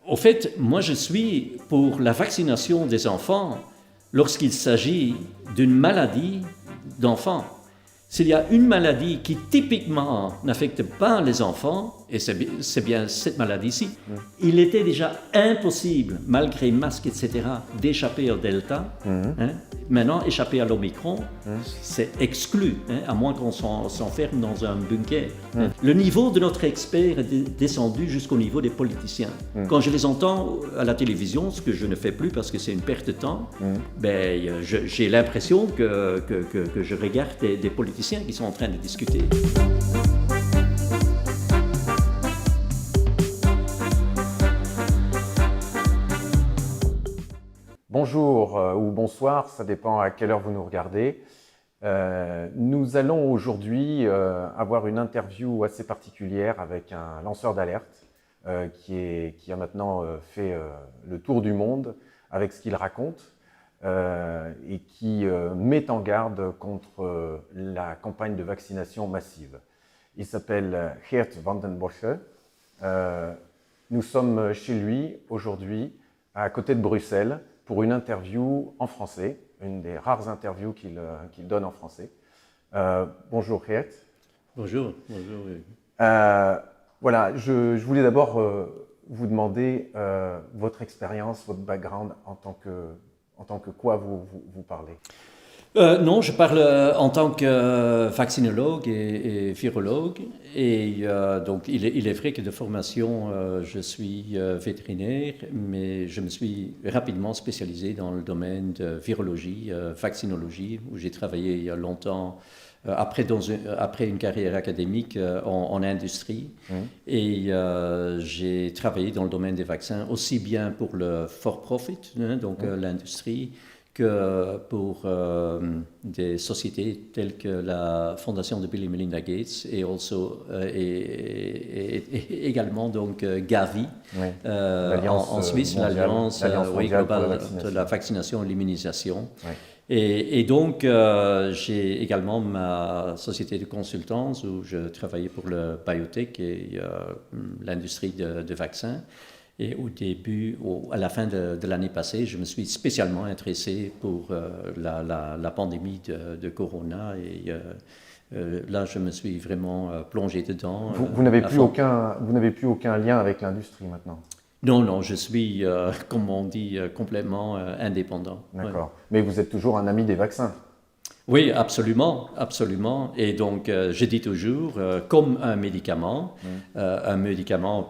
Au fait, moi je suis pour la vaccination des enfants lorsqu'il s'agit d'une maladie d'enfants. S'il y a une maladie qui typiquement n'affecte pas les enfants, et c'est bien cette maladie-ci, il était déjà impossible, malgré masques, etc., d'échapper au Delta. Hein. Maintenant, échapper à l'Omicron, c'est exclu, hein, à moins qu'on s'enferme dans un bunker. Le niveau de notre expert est descendu jusqu'au niveau des politiciens. Quand je les entends à la télévision, ce que je ne fais plus parce que c'est une perte de temps, ben, j'ai l'impression que je regarde des politiciens qui sont en train de discuter. Bonjour ou bonsoir, ça dépend à quelle heure vous nous regardez. Nous allons aujourd'hui avoir une interview assez particulière avec un lanceur d'alerte qui a maintenant fait le tour du monde avec ce qu'il raconte et qui met en garde contre la campagne de vaccination massive. Il s'appelle Geert Vandenbossche. Nous sommes chez lui aujourd'hui, à côté de Bruxelles, pour une interview en français, une des rares interviews qu'il donne en français. Bonjour Geert. Bonjour. Bonjour. Voilà, je voulais d'abord vous demander votre expérience, votre background en tant que quoi vous parlez. Non, je parle en tant que vaccinologue et virologue. Et donc, il est vrai que de formation, je suis vétérinaire, mais je me suis rapidement spécialisé dans le domaine de virologie, vaccinologie, où j'ai travaillé il y a longtemps, après une carrière académique en industrie. Et j'ai travaillé dans le domaine des vaccins, aussi bien pour le for-profit, hein, donc l'industrie, que pour des sociétés telles que la fondation de Bill et Melinda Gates et également donc Gavi en Suisse, l'Alliance globale de la vaccination et l'immunisation. Ouais. Et donc, j'ai également ma société de consultance où je travaillais pour le biotech et l'industrie de vaccins. Et au début, à la fin de l'année passée, je me suis spécialement intéressé pour la pandémie de Corona. Et là, je me suis vraiment plongé dedans. Vous n'avez plus aucun lien avec l'industrie maintenant? Non, je suis, comme on dit, complètement indépendant. D'accord. Ouais. Mais vous êtes toujours un ami des vaccins? Oui, absolument. Et donc, je dis toujours, comme un médicament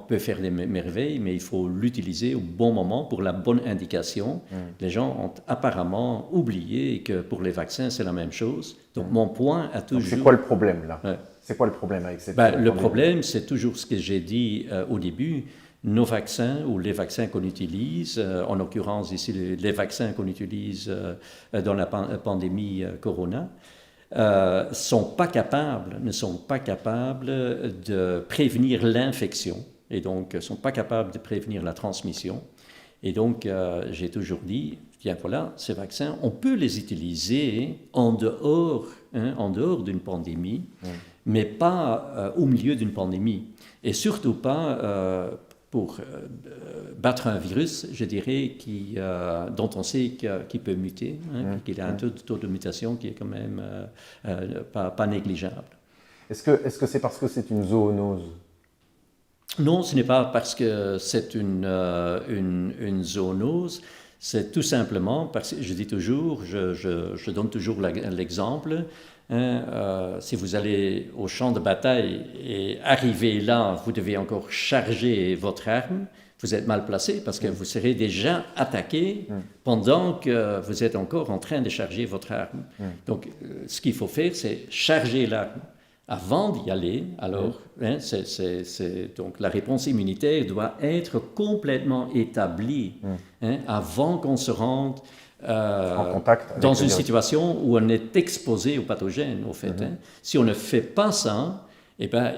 peut faire des merveilles, mais il faut l'utiliser au bon moment pour la bonne indication. Les gens ont apparemment oublié que pour les vaccins, c'est la même chose. Donc, mon point a toujours... C'est quoi le problème là? C'est quoi le problème avec cette le problème, c'est toujours ce que j'ai dit au début. Nos vaccins ou les vaccins qu'on utilise, en l'occurrence ici les vaccins qu'on utilise dans la pandémie Corona, ne sont pas capables de prévenir l'infection et donc ne sont pas capables de prévenir la transmission. Et donc, j'ai toujours dit, bien voilà, ces vaccins, on peut les utiliser en dehors d'une pandémie, mais pas au milieu d'une pandémie. Et surtout pas... pour battre un virus, je dirais, dont on sait qu'il peut muter, qu'il a un taux de mutation qui est quand même pas négligeable. Est-ce que c'est parce que c'est une zoonose? Non, ce n'est pas parce que c'est une zoonose. C'est tout simplement parce que, je dis toujours, je donne toujours l'exemple, si vous allez au champ de bataille et arrivez là, vous devez encore charger votre arme, vous êtes mal placé parce que vous serez déjà attaqué pendant que vous êtes encore en train de charger votre arme. Donc, ce qu'il faut faire, c'est charger l'arme avant d'y aller. Alors, donc la réponse immunitaire doit être complètement établie avant qu'on se rende en contact dans une situation où on est exposé au pathogène, au fait. Si on ne fait pas ça, eh ben,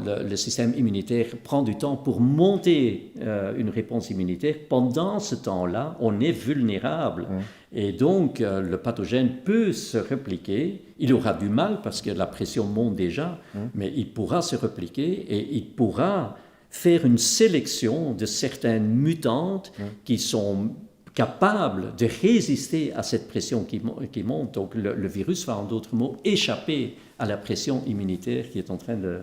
le système immunitaire prend du temps pour monter une réponse immunitaire. Pendant ce temps-là, on est vulnérable. Et donc, le pathogène peut se répliquer. Il aura du mal parce que la pression monte déjà, mais il pourra se répliquer et il pourra faire une sélection de certaines mutantes qui sont capables de résister à cette pression qui monte. Donc le virus va en d'autres mots échapper à la pression immunitaire qui est en train de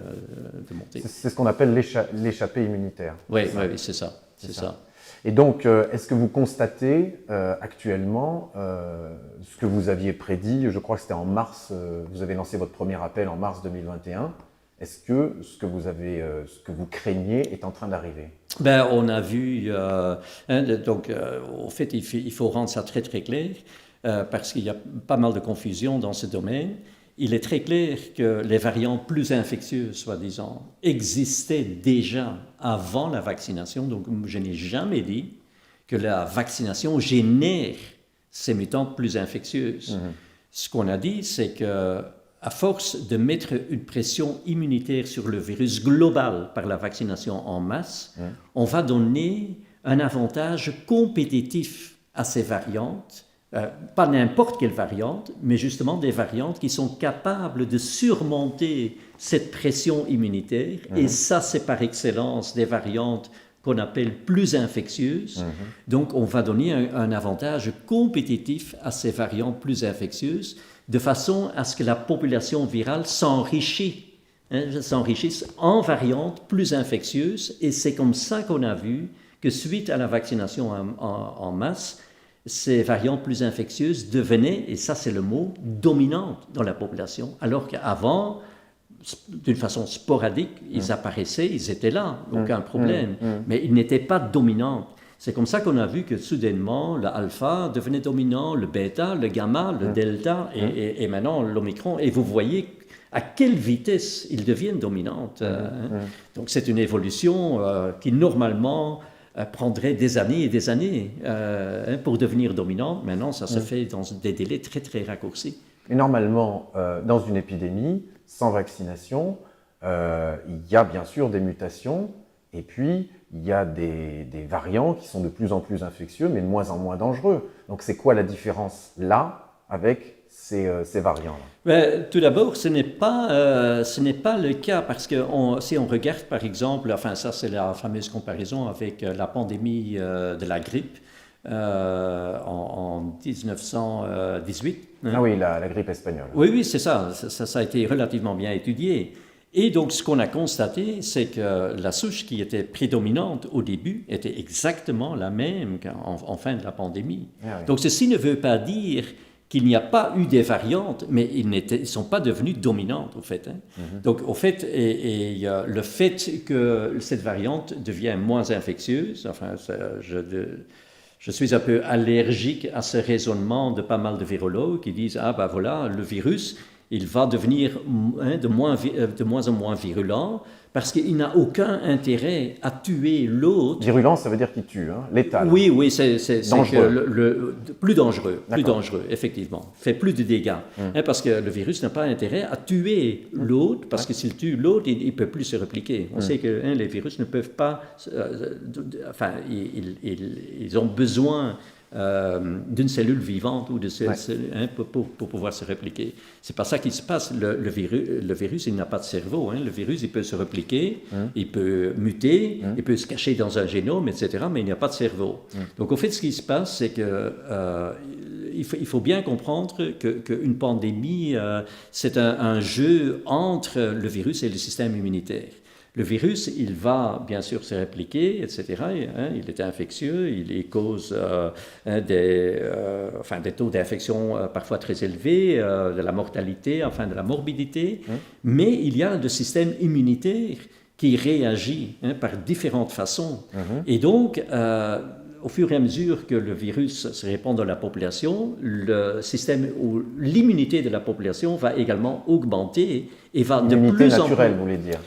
monter. C'est ce qu'on appelle l'échappée immunitaire. Oui, c'est ça. C'est ça. Et donc, est-ce que vous constatez actuellement ce que vous aviez prédit, je crois que c'était en mars, vous avez lancé votre premier appel en mars 2021, est-ce que ce que vous craigniez est en train d'arriver? Ben, on a vu, au fait, il faut rendre ça très très clair, parce qu'il y a pas mal de confusion dans ce domaine. Il est très clair que les variantes plus infectieuses, soi-disant, existaient déjà avant la vaccination. Donc, je n'ai jamais dit que la vaccination génère ces mutantes plus infectieuses. Ce qu'on a dit, c'est que à force de mettre une pression immunitaire sur le virus global par la vaccination en masse, on va donner un avantage compétitif à ces variantes. Pas n'importe quelle variante, mais justement des variantes qui sont capables de surmonter cette pression immunitaire. Et ça, c'est par excellence des variantes qu'on appelle plus infectieuses. Donc, on va donner un avantage compétitif à ces variantes plus infectieuses, de façon à ce que la population virale s'enrichisse en variantes plus infectieuses. Et c'est comme ça qu'on a vu que suite à la vaccination en masse, ces variantes plus infectieuses devenaient, et ça c'est le mot, dominantes dans la population, alors qu'avant, d'une façon sporadique, ils apparaissaient, ils étaient là, aucun problème, mais ils n'étaient pas dominants. C'est comme ça qu'on a vu que soudainement, le alpha devenait dominant, le bêta, le gamma, le delta, et maintenant l'omicron, et vous voyez à quelle vitesse ils deviennent dominantes. Donc c'est une évolution qui normalement prendrait des années et des années pour devenir dominante. Maintenant, ça se fait dans des délais très, très raccourcis. Et normalement, dans une épidémie, sans vaccination, il y a bien sûr des mutations, et puis il y a des variants qui sont de plus en plus infectieux, mais de moins en moins dangereux. Donc c'est quoi la différence là avec ces variants-là? Tout d'abord, ce n'est pas le cas, parce que si on regarde par exemple, enfin ça c'est la fameuse comparaison avec la pandémie de la grippe en 1918. Ah oui, la grippe espagnole. Oui, c'est ça. Ça a été relativement bien étudié. Et donc, ce qu'on a constaté, c'est que la souche qui était prédominante au début était exactement la même qu'en fin de la pandémie. Ah oui. Donc, ceci ne veut pas dire qu'il n'y a pas eu des variantes, mais ils ne sont pas devenus dominantes, au fait. Donc, au fait, le fait que cette variante devient moins infectieuse, enfin, je suis un peu allergique à ce raisonnement de pas mal de virologues qui disent « Ah, ben voilà, le virus, il va devenir de moins en moins virulent parce qu'il n'a aucun intérêt à tuer l'autre. » Virulent, ça veut dire qu'il tue, létal. Oui, c'est plus dangereux, effectivement. Fait plus de dégâts. Parce que le virus n'a pas intérêt à tuer l'autre, parce que s'il tue l'autre, il ne peut plus se répliquer. On sait que les virus ne peuvent pas... ils ont besoin d'une cellule vivante ou pour pouvoir se répliquer. C'est pas ça qui se passe. Le virus, il n'a pas de cerveau. Le virus, il peut se répliquer, il peut muter, il peut se cacher dans un génome, etc., mais il n'y a pas de cerveau. Donc, au fait, ce qui se passe, c'est que il faut bien comprendre qu'une pandémie, c'est un jeu entre le virus et le système immunitaire. Le virus, il va bien sûr se répliquer, etc. Il est infectieux, il cause des taux d'infection parfois très élevés, de la mortalité, de la morbidité. Mais il y a le système immunitaire qui réagit par différentes façons. Et donc, au fur et à mesure que le virus se répand dans la population, le système ou l'immunité de la population va également augmenter et va de plus en plus... L'immunité naturelle, vous voulez dire?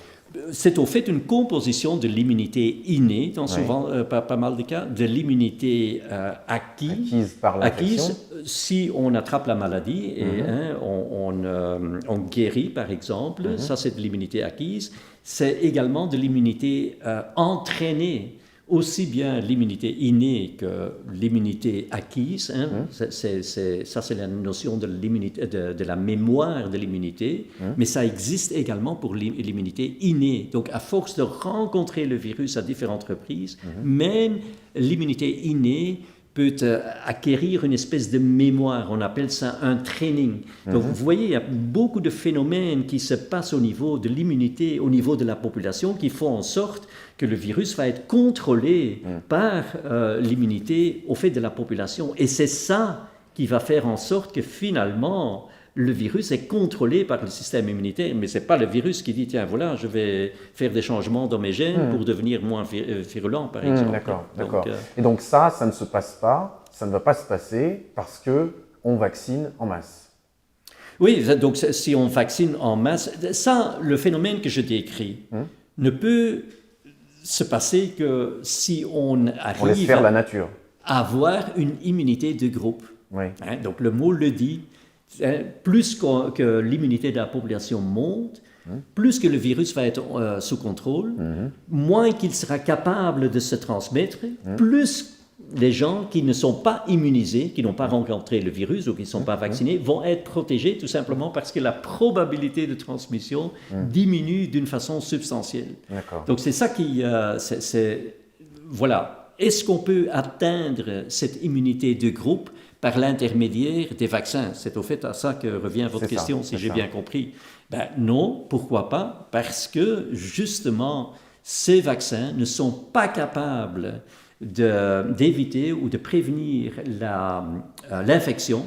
C'est au fait une composition de l'immunité innée, dans souvent pas mal de cas, de l'immunité acquise par l'infection. Si on attrape la maladie et on guérit, par exemple, ça c'est de l'immunité acquise. C'est également de l'immunité entraînée aussi bien l'immunité innée que l'immunité acquise. Hein. Ça, c'est la notion de l'immunité, de la mémoire de l'immunité, mais ça existe également pour l'immunité innée. Donc, à force de rencontrer le virus à différentes reprises, même l'immunité innée peut acquérir une espèce de mémoire. On appelle ça un training. Donc, vous voyez, il y a beaucoup de phénomènes qui se passent au niveau de l'immunité, au niveau de la population, qui font en sorte que le virus va être contrôlé par l'immunité au fait de la population. Et c'est ça qui va faire en sorte que finalement, le virus est contrôlé par le système immunitaire, mais ce n'est pas le virus qui dit « Tiens, voilà, je vais faire des changements dans mes gènes pour devenir moins virulent, par exemple. » D'accord. Et donc ça ne se passe pas, ça ne va pas se passer parce qu'on vaccine en masse. Oui, donc si on vaccine en masse, ça, le phénomène que je décris ne peut se passer que si on arrive laisse faire la nature. À avoir une immunité de groupe. Oui. Hein, donc le mot le dit. Plus que l'immunité de la population monte, plus que le virus va être sous contrôle, moins qu'il sera capable de se transmettre, plus les gens qui ne sont pas immunisés, qui n'ont pas rencontré le virus ou qui ne sont pas vaccinés, vont être protégés tout simplement parce que la probabilité de transmission diminue d'une façon substantielle. Donc c'est ça qui... voilà. Est-ce qu'on peut atteindre cette immunité de groupe par l'intermédiaire des vaccins? C'est au fait à ça que revient votre question, si j'ai bien compris. Ben non, pourquoi pas? Parce que, justement, ces vaccins ne sont pas capables d'éviter ou de prévenir l'infection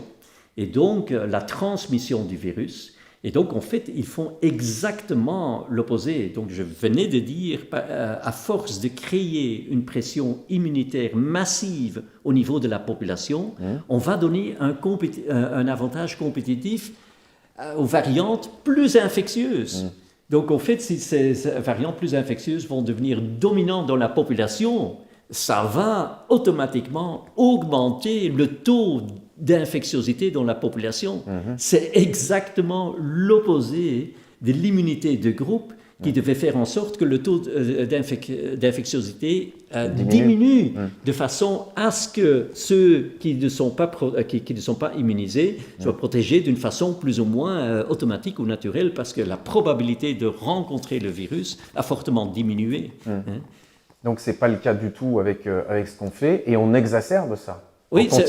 et donc la transmission du virus. Et donc, en fait, ils font exactement l'opposé. Donc, je venais de dire, à force de créer une pression immunitaire massive au niveau de la population, on va donner un avantage compétitif aux variantes plus infectieuses. Donc, en fait, si ces variantes plus infectieuses vont devenir dominantes dans la population, ça va automatiquement augmenter le taux d'infectiosité dans la population. C'est exactement l'opposé de l'immunité de groupe qui devait faire en sorte que le taux d'infectiosité diminue de façon à ce que ceux qui ne sont pas immunisés soient protégés d'une façon plus ou moins automatique ou naturelle parce que la probabilité de rencontrer le virus a fortement diminué. Donc ce n'est pas le cas du tout avec ce qu'on fait et on exacerbe ça. Oui, c'est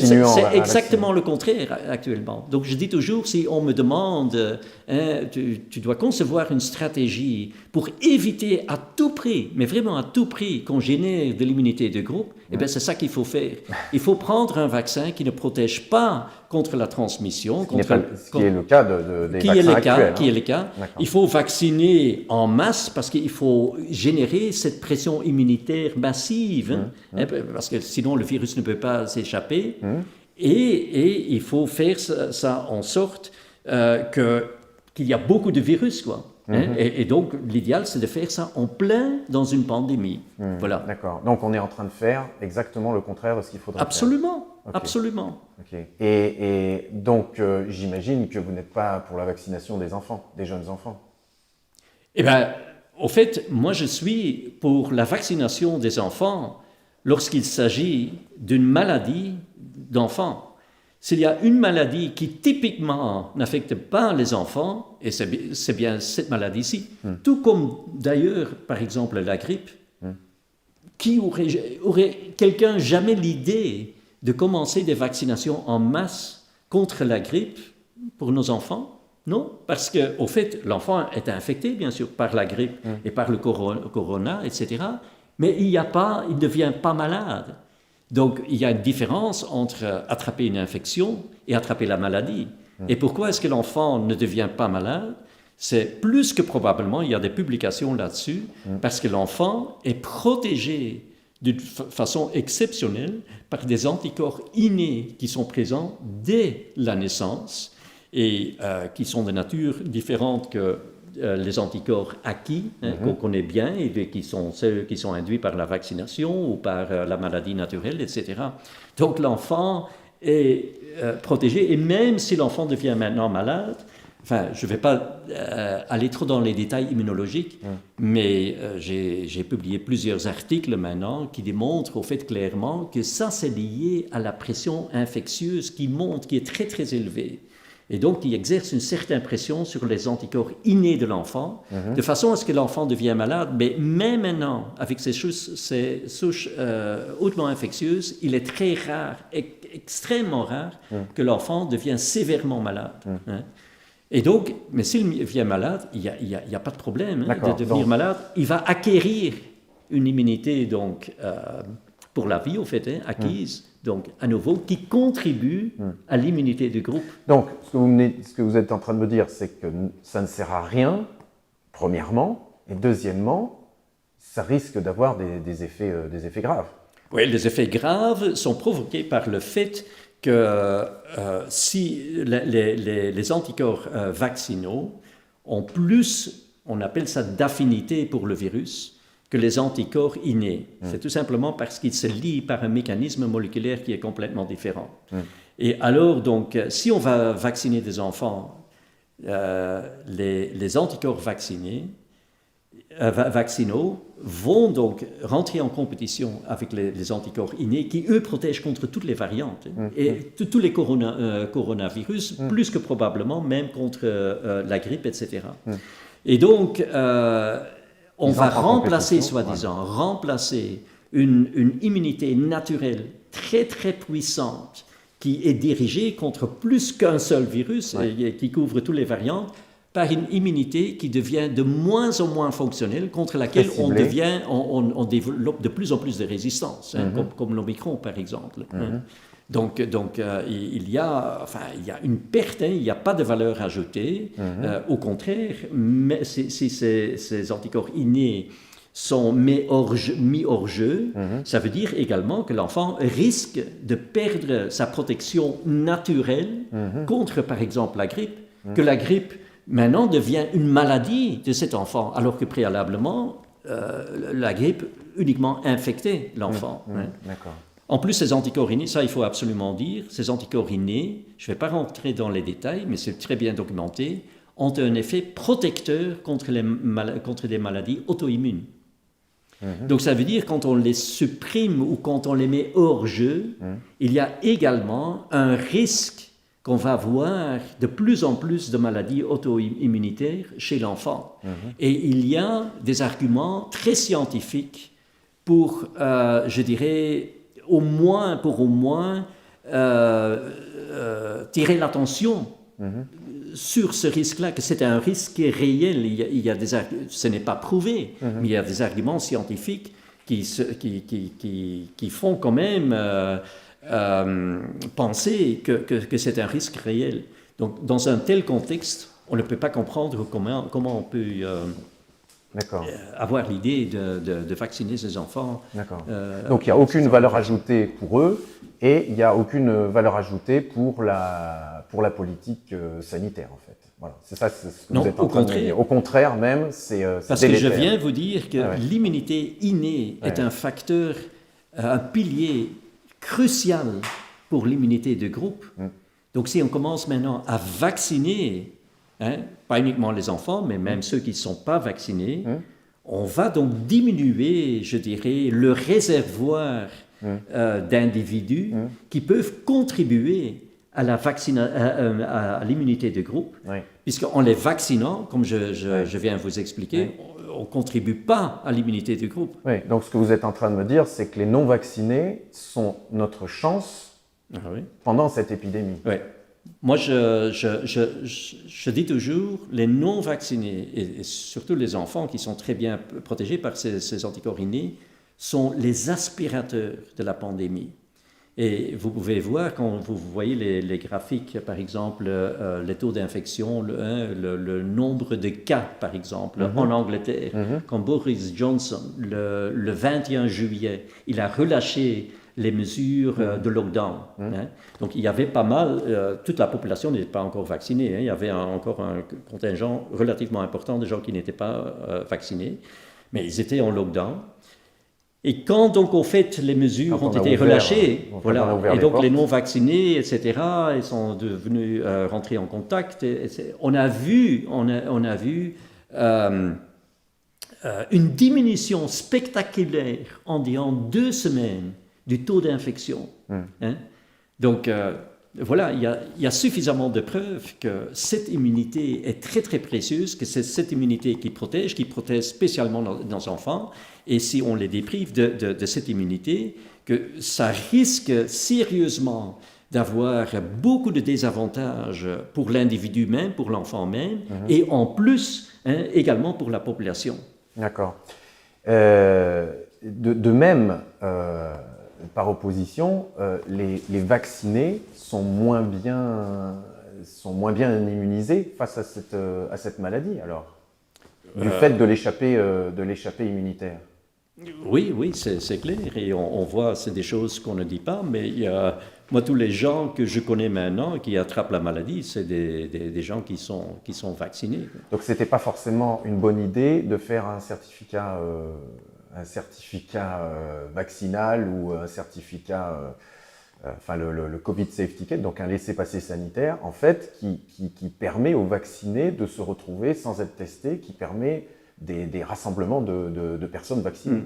exactement le contraire actuellement. Donc, je dis toujours, si on me demande, tu dois concevoir une stratégie pour éviter à tout prix, mais vraiment à tout prix, qu'on génère de l'immunité de groupe, eh bien, c'est ça qu'il faut faire. Il faut prendre un vaccin qui ne protège pas contre la transmission. Qui est le cas des vaccins actuels. Qui est le cas. Il faut vacciner en masse parce qu'il faut générer cette pression immunitaire massive, parce que sinon le virus ne peut pas s'échapper. Et il faut faire ça en sorte qu'il y a beaucoup de virus, quoi. Et donc, l'idéal, c'est de faire ça en plein dans une pandémie. Voilà. D'accord. Donc, on est en train de faire exactement le contraire de ce qu'il faudrait faire. Absolument. Okay. Et donc, j'imagine que vous n'êtes pas pour la vaccination des enfants, des jeunes enfants. Eh bien, au fait, moi, je suis pour la vaccination des enfants lorsqu'il s'agit d'une maladie d'enfants. S'il y a une maladie qui typiquement n'affecte pas les enfants, et c'est bien cette maladie-ci, tout comme d'ailleurs, par exemple, la grippe, qui aurait quelqu'un jamais l'idée de commencer des vaccinations en masse contre la grippe pour nos enfants? Non, parce qu'au fait, l'enfant est infecté, bien sûr, par la grippe et par le corona, etc., mais il ne devient pas malade. Donc, il y a une différence entre attraper une infection et attraper la maladie. Et pourquoi est-ce que l'enfant ne devient pas malade? C'est plus que probablement, il y a des publications là-dessus, parce que l'enfant est protégé d'une façon exceptionnelle par des anticorps innés qui sont présents dès la naissance et qui sont de nature différente que les anticorps acquis, qu'on connaît bien et qui sont ceux qui sont induits par la vaccination ou par la maladie naturelle, etc. Donc l'enfant est protégé et même si l'enfant devient maintenant malade, enfin, je ne vais pas aller trop dans les détails immunologiques, mais j'ai publié plusieurs articles maintenant qui démontrent au fait clairement que ça, c'est lié à la pression infectieuse qui monte, qui est très, très élevée. Et donc, qui exerce une certaine pression sur les anticorps innés de l'enfant, de façon à ce que l'enfant devienne malade. Mais même maintenant, avec ces souches hautement infectieuses, il est très rare, extrêmement rare, que l'enfant devienne sévèrement malade. Hein. Et donc, mais s'il devient malade, il n'y a pas de problème de devenir malade. Il va acquérir une immunité donc, pour la vie, au fait, acquise. Donc, à nouveau, qui contribue à l'immunité du groupe. Donc, ce que vous êtes en train de me dire, c'est que ça ne sert à rien, premièrement, et deuxièmement, ça risque d'avoir des effets graves. Oui, les effets graves sont provoqués par le fait que si les anticorps vaccinaux ont plus, on appelle ça d'affinité pour le virus, que les anticorps innés. C'est tout simplement parce qu'ils se lient par un mécanisme moléculaire qui est complètement différent. Et alors, donc, si on va vacciner des enfants, les anticorps vaccinaux vont donc rentrer en compétition avec les anticorps innés qui, eux, protègent contre toutes les variantes et tous les coronavirus, plus que probablement même contre la grippe, etc. Et donc, on va remplacer, soi-disant, une immunité naturelle très, très puissante qui est dirigée contre plus qu'un seul virus et qui couvre toutes les variantes par une immunité qui devient de moins en moins fonctionnelle, contre laquelle on développe de plus en plus de résistance, comme l'Omicron, par exemple. Donc il y a une perte, il n'y a pas de valeur ajoutée. Au contraire, si ces anticorps innés sont mis hors jeu, ça veut dire également que l'enfant risque de perdre sa protection naturelle contre, par exemple, la grippe, que la grippe maintenant devient une maladie de cet enfant, alors que préalablement, la grippe uniquement infectait l'enfant. D'accord. En plus, ces anticorps innés, ça il faut absolument dire, ces anticorps innés, je ne vais pas rentrer dans les détails, mais c'est très bien documenté, ont un effet protecteur contre des maladies auto-immunes. Donc ça veut dire quand on les supprime ou quand on les met hors jeu, il y a également un risque qu'on va avoir de plus en plus de maladies auto-immunitaires chez l'enfant. Et il y a des arguments très scientifiques pour, je dirais, au moins tirer l'attention sur ce risque-là, que c'est un risque qui est réel. Ce n'est pas prouvé, mais il y a des arguments scientifiques qui font quand même penser que c'est un risque réel. Donc, dans un tel contexte, on ne peut pas comprendre comment on peut avoir l'idée de vacciner ses enfants. Donc il n'y a aucune valeur ajoutée pour eux et il n'y a aucune valeur ajoutée pour la politique sanitaire en fait. Voilà, c'est ça ce que vous êtes en train de dire. Au contraire même, c'est parce délétère. Que je viens vous dire que l'immunité innée est un facteur, un pilier crucial pour l'immunité de groupe. Donc si on commence maintenant à vacciner, pas uniquement les enfants, mais même ceux qui ne sont pas vaccinés, on va donc diminuer, je dirais, le réservoir d'individus qui peuvent contribuer à l'immunité de groupe, puisqu'en les vaccinant, comme je viens vous expliquer, on ne contribue pas à l'immunité du groupe. Oui, donc ce que vous êtes en train de me dire, c'est que les non-vaccinés sont notre chance pendant cette épidémie. Oui. Moi, je dis toujours, les non-vaccinés, et surtout les enfants qui sont très bien protégés par ces anticorps innés, sont les aspirateurs de la pandémie. Et vous pouvez voir, quand vous voyez les graphiques, par exemple, les taux d'infection, le nombre de cas, par exemple, en Angleterre, quand Boris Johnson, le 21 juillet, il a relâché les mesures de lockdown. Donc il y avait pas mal, toute la population n'était pas encore vaccinée, il y avait encore un contingent relativement important de gens qui n'étaient pas vaccinés, mais ils étaient en lockdown. Et quand donc au fait les mesures ont été relâchées, voilà, et donc les non-vaccinés, etc., ils sont devenus rentrer en contact. On a vu une diminution spectaculaire en 2 semaines du taux d'infection. Hein? Donc voilà, il y a suffisamment de preuves que cette immunité est très très précieuse, que c'est cette immunité qui protège spécialement nos enfants. Et si on les déprive de cette immunité, que ça risque sérieusement d'avoir beaucoup de désavantages pour l'individu même, pour l'enfant même, et en plus, également pour la population. D'accord. De même, par opposition, les vaccinés sont moins bien immunisés face à cette maladie, alors, du fait de l'échappée immunitaire. Oui, c'est clair. Et on voit, c'est des choses qu'on ne dit pas, mais moi, tous les gens que je connais maintenant qui attrapent la maladie, c'est des gens qui sont vaccinés. Donc, ce n'était pas forcément une bonne idée de faire un certificat vaccinal ou un certificat, le Covid Safety Card, donc un laissez-passer sanitaire, en fait, qui permet aux vaccinés de se retrouver sans être testés, qui permet des rassemblements de personnes vaccinées.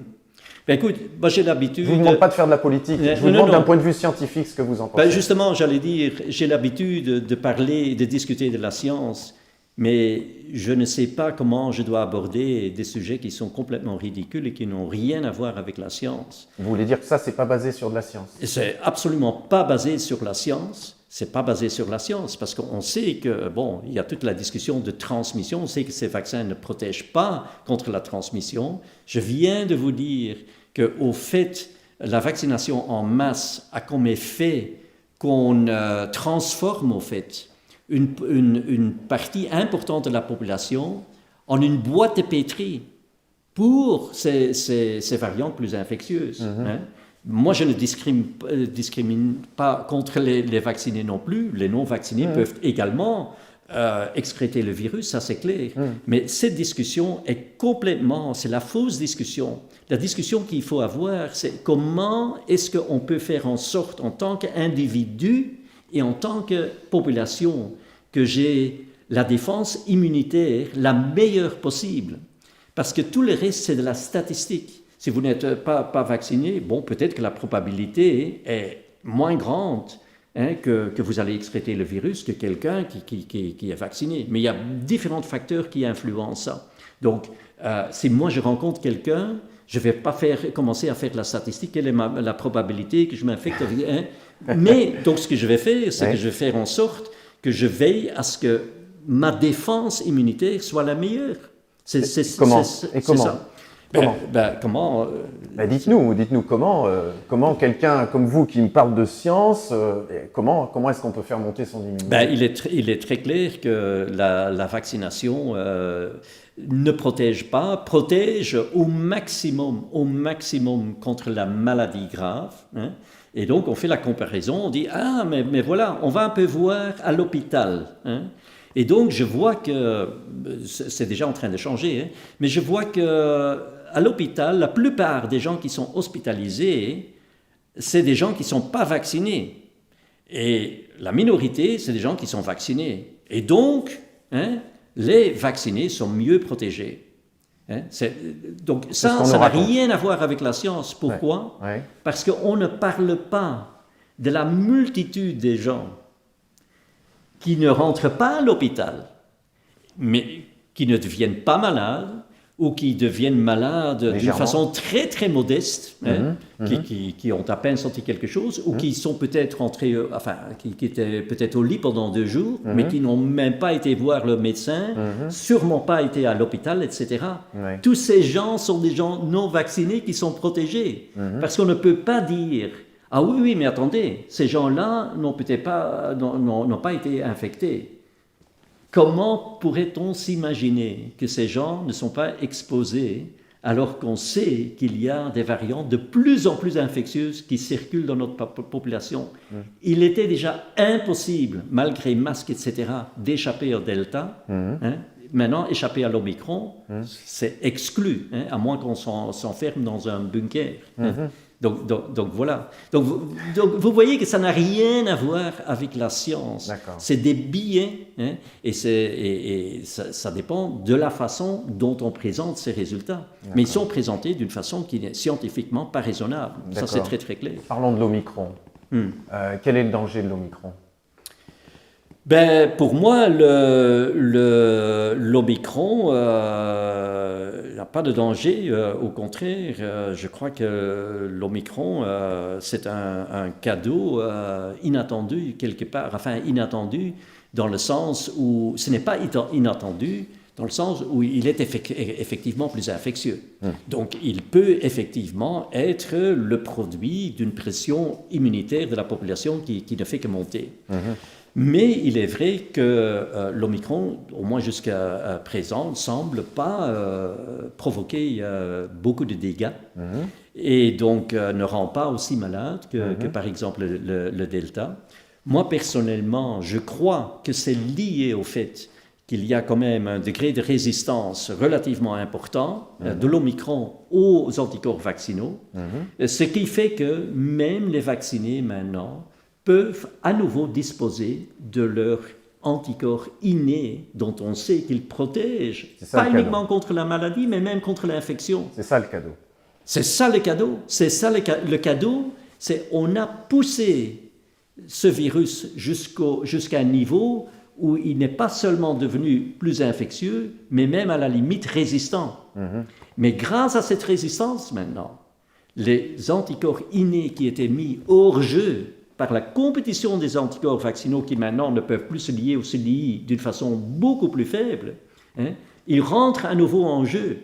Ben écoute, moi j'ai l'habitude... Je ne vous demande pas de faire de la politique, je vous demande d'un point de vue scientifique ce que vous en pensez. Ben justement, j'allais dire, j'ai l'habitude de parler, de discuter de la science, mais je ne sais pas comment je dois aborder des sujets qui sont complètement ridicules et qui n'ont rien à voir avec la science. Vous voulez dire que ça, c'est pas basé sur de la science? C'est absolument pas basé sur la science. C'est pas basé sur la science parce qu'on sait que, bon, il y a toute la discussion de transmission. On sait que ces vaccins ne protègent pas contre la transmission. Je viens de vous dire qu'au fait, la vaccination en masse a comme effet qu'on transforme, au fait, une partie importante de la population en une boîte de pétri pour ces variantes plus infectieuses. Hein. Moi, je ne discrimine pas contre les vaccinés non plus. Les non-vaccinés peuvent également excréter le virus, ça c'est clair. Mais cette discussion est complètement, c'est la fausse discussion. La discussion qu'il faut avoir, c'est comment est-ce qu'on peut faire en sorte, en tant qu'individu et en tant que population, que j'ai la défense immunitaire la meilleure possible. Parce que tout le reste, c'est de la statistique. Si vous n'êtes pas vacciné, bon, peut-être que la probabilité est moins grande que vous allez excréter le virus que quelqu'un qui est vacciné. Mais il y a différents facteurs qui influencent ça. Donc, si moi je rencontre quelqu'un, je ne vais pas commencer à faire la statistique, quelle est la probabilité que je m'infecte. Mais donc, ce que je vais faire, c'est que je vais faire en sorte que je veille à ce que ma défense immunitaire soit la meilleure. Comment Comment Dites-nous comment quelqu'un comme vous qui me parle de science, comment est-ce qu'on peut faire monter son immunité? Il est très clair que la vaccination ne protège pas, protège au maximum contre la maladie grave. Hein. Et donc on fait la comparaison, on dit mais voilà, on va un peu voir à l'hôpital. Hein. Et donc je vois que c'est déjà en train de changer, hein, mais je vois que à l'hôpital, la plupart des gens qui sont hospitalisés, c'est des gens qui ne sont pas vaccinés. Et la minorité, c'est des gens qui sont vaccinés. Et donc, les vaccinés sont mieux protégés. Donc ça n'a rien à voir avec la science. Pourquoi ? Parce qu'on ne parle pas de la multitude des gens qui ne rentrent pas à l'hôpital, mais qui ne deviennent pas malades, ou qui deviennent malades d'une façon très très modeste, qui ont à peine senti quelque chose, ou qui sont peut-être rentrés, qui étaient peut-être au lit pendant 2 jours, mais qui n'ont même pas été voir le médecin, sûrement pas été à l'hôpital, etc. Tous ces gens sont des gens non vaccinés qui sont protégés, parce qu'on ne peut pas dire « Ah oui, mais attendez, ces gens-là n'ont pas été infectés ». Comment pourrait-on s'imaginer que ces gens ne sont pas exposés alors qu'on sait qu'il y a des variantes de plus en plus infectieuses qui circulent dans notre population? Il était déjà impossible, malgré masques, etc., d'échapper au Delta. maintenant, échapper à l'Omicron, c'est exclu, hein, à moins qu'on s'enferme dans un bunker. Hein. Donc voilà. Donc, vous voyez que ça n'a rien à voir avec la science. D'accord. C'est des billets, hein, et ça dépend de la façon dont on présente ces résultats. D'accord. Mais ils sont présentés d'une façon qui n'est scientifiquement pas raisonnable. Ça, c'est très très clair. Parlons de l'Omicron. Quel est le danger de l'Omicron? Ben, pour moi, l'Omicron n'a pas de danger. Au contraire, je crois que l'Omicron, c'est un cadeau inattendu quelque part. Enfin, inattendu dans le sens où ce n'est pas inattendu, dans le sens où il est effectivement plus infectieux. Donc, il peut effectivement être le produit d'une pression immunitaire de la population qui ne fait que monter. Mais il est vrai que l'Omicron, au moins jusqu'à présent, ne semble pas provoquer beaucoup de dégâts et donc ne rend pas aussi malade que par exemple le Delta. Moi, personnellement, je crois que c'est lié au fait qu'il y a quand même un degré de résistance relativement important de l'Omicron aux anticorps vaccinaux, ce qui fait que même les vaccinés maintenant peuvent à nouveau disposer de leurs anticorps innés dont on sait qu'ils protègent, pas uniquement contre la maladie, mais même contre l'infection. C'est ça le cadeau. C'est ça le cadeau. C'est ça le cadeau, c'est on a poussé ce virus jusqu'à un niveau où il n'est pas seulement devenu plus infectieux, mais même à la limite résistant. Mais grâce à cette résistance maintenant, les anticorps innés qui étaient mis hors jeu par la compétition des anticorps vaccinaux qui maintenant ne peuvent plus se lier ou se lient d'une façon beaucoup plus faible, hein, ils rentrent à nouveau en jeu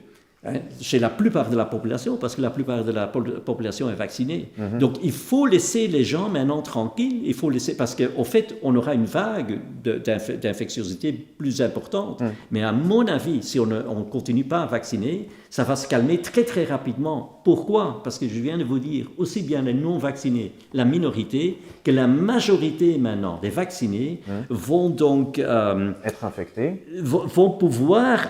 chez la plupart de la population, parce que la plupart de la population est vaccinée. Donc il faut laisser les gens maintenant tranquilles, il faut laisser, parce qu'au fait, on aura une vague d'infectiosité plus importante. Mais à mon avis, si on ne continue pas à vacciner, ça va se calmer très très rapidement. Pourquoi? Parce que je viens de vous dire, aussi bien les non-vaccinés, la minorité, que la majorité maintenant des vaccinés vont donc être infectés, vont pouvoir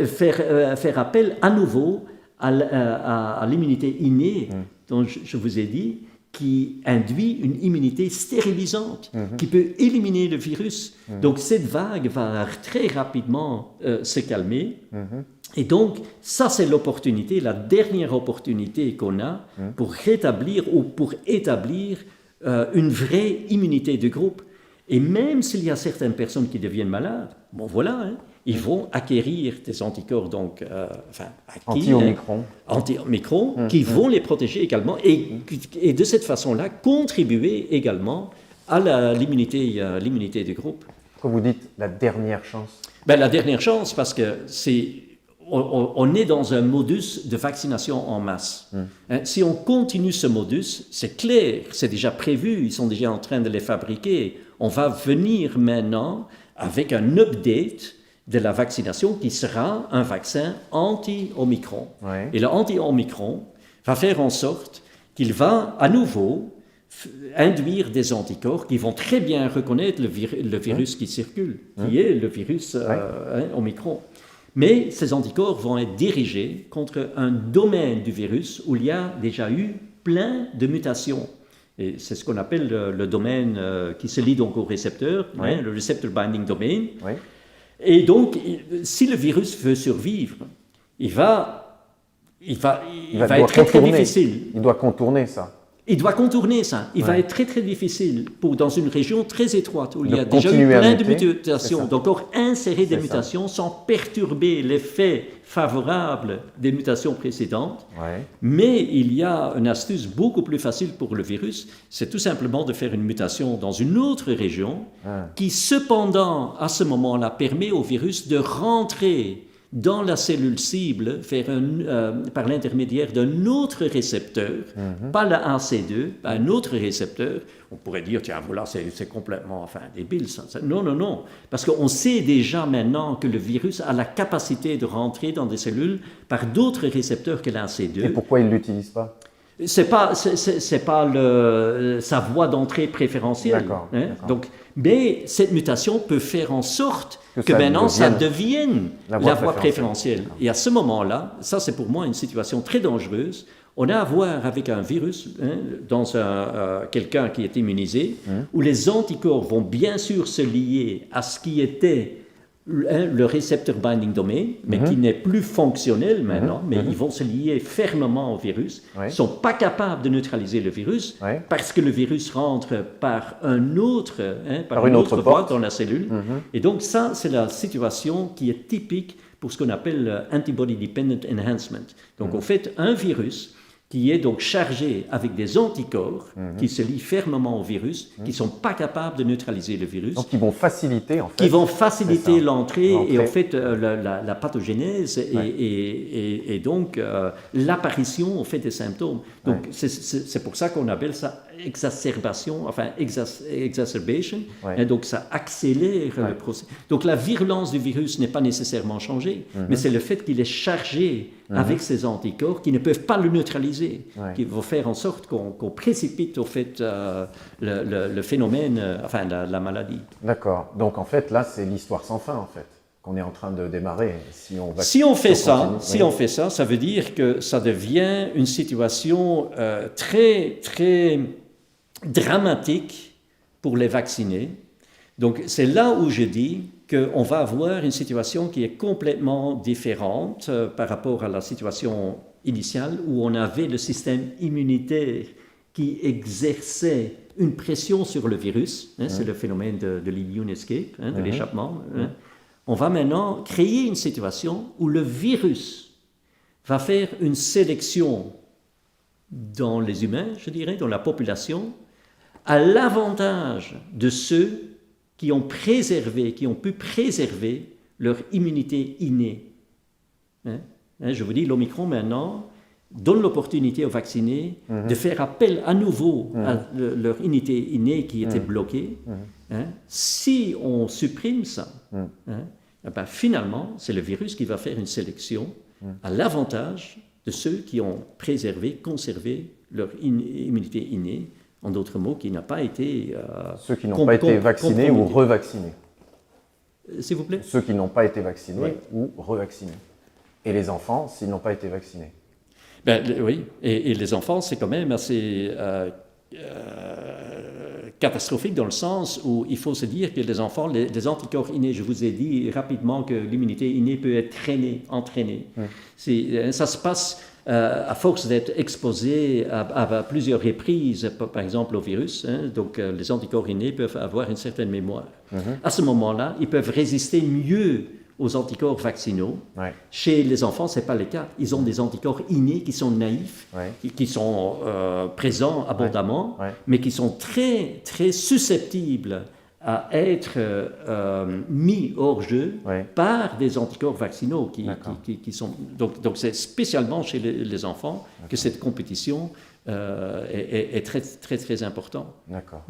faire appel à nouveau à l'immunité innée dont je vous ai dit, qui induit une immunité stérilisante, qui peut éliminer le virus. Donc cette vague va très rapidement se calmer. Et donc, ça c'est l'opportunité, la dernière opportunité qu'on a pour rétablir ou pour établir une vraie immunité de groupe. Et même s'il y a certaines personnes qui deviennent malades, bon voilà, hein, ils vont acquérir des anticorps donc, anti-Omicron, qui vont les protéger également et de cette façon-là contribuer également à l'immunité de groupe. Quand vous dites la dernière chance? Ben, la dernière chance parce que on est dans un modus de vaccination en masse. Hein, si on continue ce modus, c'est clair, c'est déjà prévu, ils sont déjà en train de les fabriquer. On va venir maintenant avec un update de la vaccination qui sera un vaccin anti-Omicron. Et le anti-Omicron va faire en sorte qu'il va à nouveau induire des anticorps qui vont très bien reconnaître le virus qui circule, qui est le virus Omicron. Mais ces anticorps vont être dirigés contre un domaine du virus où il y a déjà eu plein de mutations. Et c'est ce qu'on appelle le domaine qui se lie donc au récepteur, le receptor binding domain. Et donc, si le virus veut survivre, il va être très, très difficile. Il doit contourner ça. Il doit contourner ça. Il va être très, très difficile dans une région très étroite où il y a déjà eu plein de mutations. Donc, insérer des mutations sans perturber l'effet favorable des mutations précédentes. Mais il y a une astuce beaucoup plus facile pour le virus, c'est tout simplement de faire une mutation dans une autre région qui, cependant, à ce moment-là, permet au virus de rentrer dans la cellule cible par l'intermédiaire d'un autre récepteur, pas la AC2, un autre récepteur. On pourrait dire, tiens, voilà, c'est complètement débile. Ça. Non. Parce qu'on sait déjà maintenant que le virus a la capacité de rentrer dans des cellules par d'autres récepteurs que la AC2. Et pourquoi il ne l'utilise pas? C'est pas sa voie d'entrée préférentielle. D'accord, Hein? d'accord. Donc, mais cette mutation peut faire en sorte que ça maintenant ça devienne devienne la la voie voie préférentielle. préférentielle. Et à ce moment-là, ça c'est pour moi une situation très dangereuse. On a à voir avec un virus, hein, dans quelqu'un qui est immunisé, où les anticorps vont bien sûr se lier à ce qui était le récepteur binding domain, mais qui n'est plus fonctionnel maintenant, mais ils vont se lier fermement au virus. Ils ne sont pas capables de neutraliser le virus parce que le virus rentre par un autre, par une autre voie dans la cellule. Et donc ça, c'est la situation qui est typique pour ce qu'on appelle antibody dependent enhancement. Donc en fait, un virus qui est donc chargé avec des anticorps qui se lient fermement au virus, qui ne sont pas capables de neutraliser le virus. Donc, qui vont faciliter, en fait. Qui vont faciliter l'entrée et en fait la pathogénèse et donc l'apparition en fait des symptômes. Donc, c'est pour ça qu'on appelle ça exacerbation, enfin exacerbation. Et donc, ça accélère le processus. Donc, la virulence du virus n'est pas nécessairement changée, mais c'est le fait qu'il est chargé avec ces anticorps qui ne peuvent pas le neutraliser, qui vont faire en sorte qu'on précipite au fait le phénomène, enfin la maladie. D'accord. Donc en fait, là, c'est l'histoire sans fin, en fait, qu'on est en train de démarrer. Si on fait ça, ça veut dire que ça devient une situation très, très dramatique pour les vaccinés. Donc c'est là où je dis qu'on va avoir une situation qui est complètement différente par rapport à la situation initiale où on avait le système immunitaire qui exerçait une pression sur le virus, c'est le phénomène de l'immune escape, de l'échappement. On va maintenant créer une situation où le virus va faire une sélection dans les humains, je dirais, dans la population, à l'avantage de ceux qui ont pu préserver leur immunité innée. Je vous dis, l'Omicron maintenant donne l'opportunité aux vaccinés de faire appel à nouveau à leur immunité innée qui était bloquée. Si on supprime ça, finalement, c'est le virus qui va faire une sélection à l'avantage de ceux qui ont conservé leur immunité innée. En d'autres mots, qui n'a pas été... ceux qui n'ont pas été vaccinés ou revaccinés. S'il vous plaît? Ceux qui n'ont pas été vaccinés ou revaccinés. Et les enfants, s'ils n'ont pas été vaccinés. Oui, et les enfants, c'est quand même assez catastrophique dans le sens où il faut se dire que les enfants, les anticorps innés, je vous ai dit rapidement que l'immunité innée peut être entraînée. Ça se passe... à force d'être exposé à plusieurs reprises, par exemple au virus, donc les anticorps innés peuvent avoir une certaine mémoire. À ce moment-là, ils peuvent résister mieux aux anticorps vaccinaux. Chez les enfants, ce n'est pas le cas. Ils ont des anticorps innés qui sont naïfs, qui sont présents abondamment, mais qui sont très, très susceptibles à être mis hors jeu par des anticorps vaccinaux qui sont... Donc c'est spécialement chez les enfants que cette compétition est très, très, très importante. D'accord.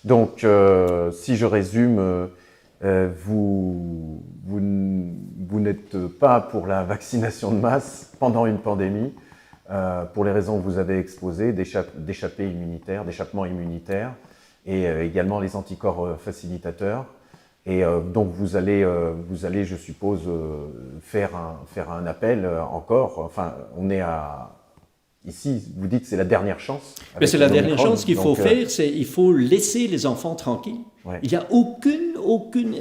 Donc, si je résume, vous n'êtes pas pour la vaccination de masse pendant une pandémie, pour les raisons que vous avez exposées, d'échappement immunitaire, et également les anticorps facilitateurs. Et donc vous allez, je suppose, faire un appel encore. Enfin, on est ici, vous dites que c'est la dernière chance. Mais c'est la dernière chance qu'il faut faire, il faut laisser les enfants tranquilles. Il n'y a aucune...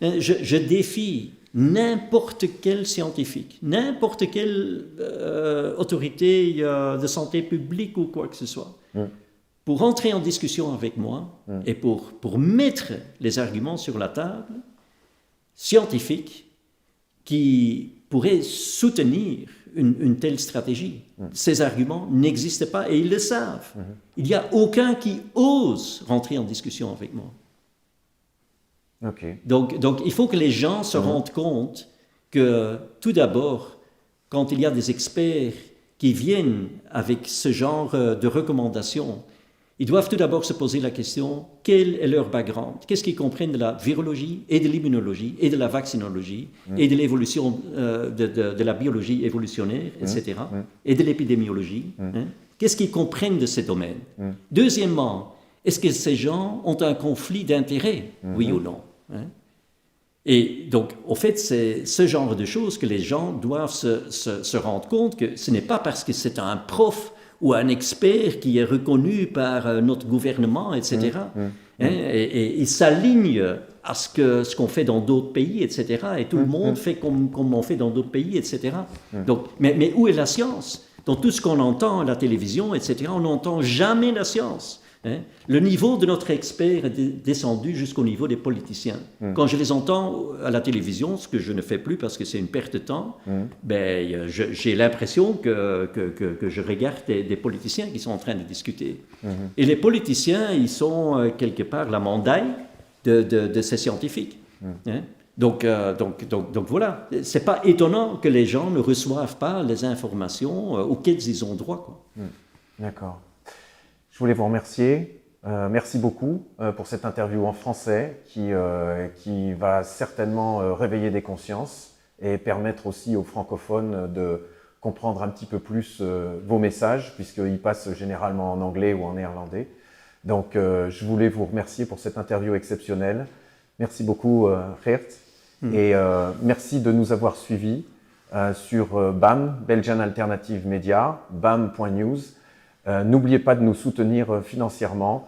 Je défie n'importe quel scientifique, n'importe quelle autorité de santé publique ou quoi que ce soit. Pour entrer en discussion avec moi et pour mettre les arguments sur la table scientifiques qui pourraient soutenir une telle stratégie. Ces arguments n'existent pas et ils le savent. Il n'y a aucun qui ose rentrer en discussion avec moi. Donc il faut que les gens se rendent compte que tout d'abord, quand il y a des experts qui viennent avec ce genre de recommandations, ils doivent tout d'abord se poser la question, quel est leur background? Qu'est-ce qu'ils comprennent de la virologie et de l'immunologie et de la vaccinologie et de l'évolution de la biologie évolutionnaire, etc. et de l'épidémiologie. Qu'est-ce qu'ils comprennent de ces domaines? Deuxièmement, est-ce que ces gens ont un conflit d'intérêts, oui ou non, hein? Et donc, au fait, c'est ce genre de choses que les gens doivent se rendre compte que ce n'est pas parce que c'est un prof ou un expert qui est reconnu par notre gouvernement, etc. Hein, et ils s'alignent à ce qu'on fait dans d'autres pays, etc. Et tout le monde fait comme on fait dans d'autres pays, etc. Donc, mais où est la science? Dans tout ce qu'on entend à la télévision, etc., on n'entend jamais la science. Hein? Le niveau de notre expert est descendu jusqu'au niveau des politiciens. Quand je les entends à la télévision, ce que je ne fais plus parce que c'est une perte de temps, ben, j'ai l'impression que je regarde des politiciens qui sont en train de discuter. Et les politiciens, ils sont quelque part la mandaille de ces scientifiques. Hein? Donc voilà, c'est pas étonnant que les gens ne reçoivent pas les informations auxquelles ils ont droit, quoi. D'accord. Je voulais vous remercier. Merci beaucoup pour cette interview en français qui va certainement réveiller des consciences et permettre aussi aux francophones de comprendre un petit peu plus vos messages, puisqu'ils passent généralement en anglais ou en néerlandais. Donc, je voulais vous remercier pour cette interview exceptionnelle. Merci beaucoup, Geert. Et merci de nous avoir suivis sur BAM, Belgian Alternative Media, bam.news. N'oubliez pas de nous soutenir financièrement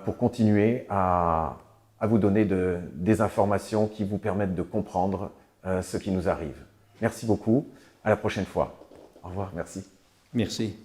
pour continuer à vous donner des informations qui vous permettent de comprendre ce qui nous arrive. Merci beaucoup. À la prochaine fois. Au revoir. Merci. Merci.